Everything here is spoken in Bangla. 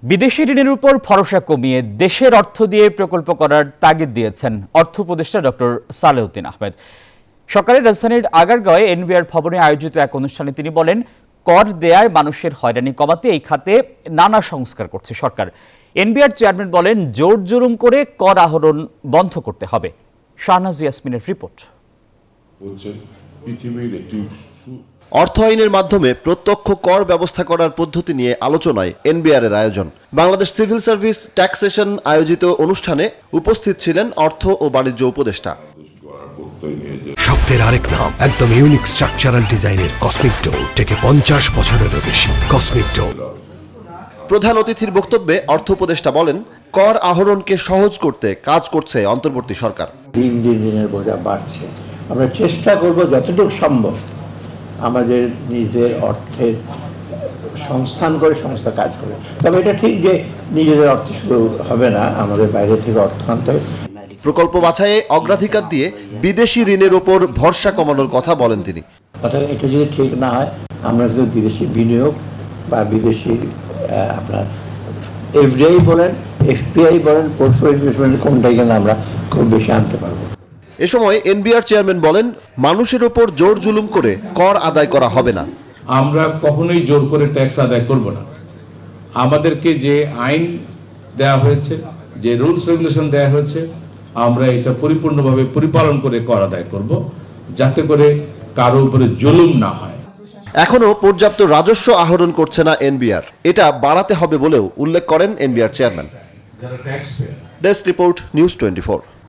বিদেশি ঋণের উপর ভরসা কমিয়ে দেশের অর্থ দিয়ে প্রকল্প করার তাগিদ দিয়েছেন অর্থ উপদেষ্টা ডক্টর সালেউদ্দিন আহমেদ। সকালে রাজধানীর আগারগাঁওয়ে এনবিআর ভবনে আয়োজিত এক অনুষ্ঠানে তিনি বলেন, কর দেয়ায় মানুষের হয়রানি কমাতে এই খাতে নানা সংস্কার করছে সরকার। এনবিআর চেয়ারম্যান বলেন, জোর জুলুম করে কর আহরণ বন্ধ করতে হবে। শাহনাজ ইয়াসমিনের রিপোর্ট। অর্থ আইনের মাধ্যমে প্রত্যক্ষ কর ব্যবস্থা করার পদ্ধতি নিয়ে আলোচনায় এনবিআর এর আয়োজন। বাংলাদেশ সিভিল সার্ভিস ট্যাক্সেশন আয়োজিত অনুষ্ঠানে উপস্থিত ছিলেন অর্থ ও বাণিজ্য উপদেষ্টা। শক্তের আরেক নাম, একদম ইউনিক স্ট্রাকচারাল ডিজাইনের কসমিক ডোর, থেকে 50 বছরেরও বেশি। কসমিক ডোর। প্রধান অতিথির বক্তব্যে অর্থ উপদেষ্টা বলেন, কর আহরণকে সহজ করতে কাজ করছে অন্তর্বর্তী সরকার। দিন দিন ঋণের বোঝা বাড়ছে, আমরা চেষ্টা করব যতটুকু সম্ভব আমাদের নিজেদের অর্থের সংস্থান করে সংস্থা কাজ করে। তবে এটা ঠিক যে নিজেদের অর্থ শুধু হবে না, আমাদের বাইরে থেকে অর্থ আনতে হবে। প্রকল্প বাছাইয়ে অগ্রাধিকার দিয়ে বিদেশি ঋণের ওপর ভরসা কমানোর কথা বলেন তিনি। অর্থাৎ এটা যদি ঠিক না হয়, আমরা শুধু বিদেশি বিনিয়োগ বা বিদেশি আপনার এফডিআই বলেন, এফপিআই বলেন, পোর্টফোলিও ইনভেস্টমেন্ট কোনটাই কিন্তু আমরা খুব বেশি আনতে পারবো। এ সময় এনবিআর চেয়ারম্যান বলেন, মানুষের ওপর জোর জুলুম করে কর আদায় করা হবে না। আমরা কখনোই জোর করে ট্যাক্স আদায় করব না। আমাদেরকে যে আইন দেয়া হয়েছে, যে রুলস রেগুলেশন দেয়া হয়েছে, আমরা এটা পরিপূর্ণভাবে পরিপালন করে কর আদায় করব, যাতে করে কারো উপরে জুলুম না হয়। এখনো পর্যাপ্ত রাজস্ব আহরণ করছে না এনবিআর, এটা বাড়াতে হবে বলেও উল্লেখ করেন NBR chairman. Desk report, news 24।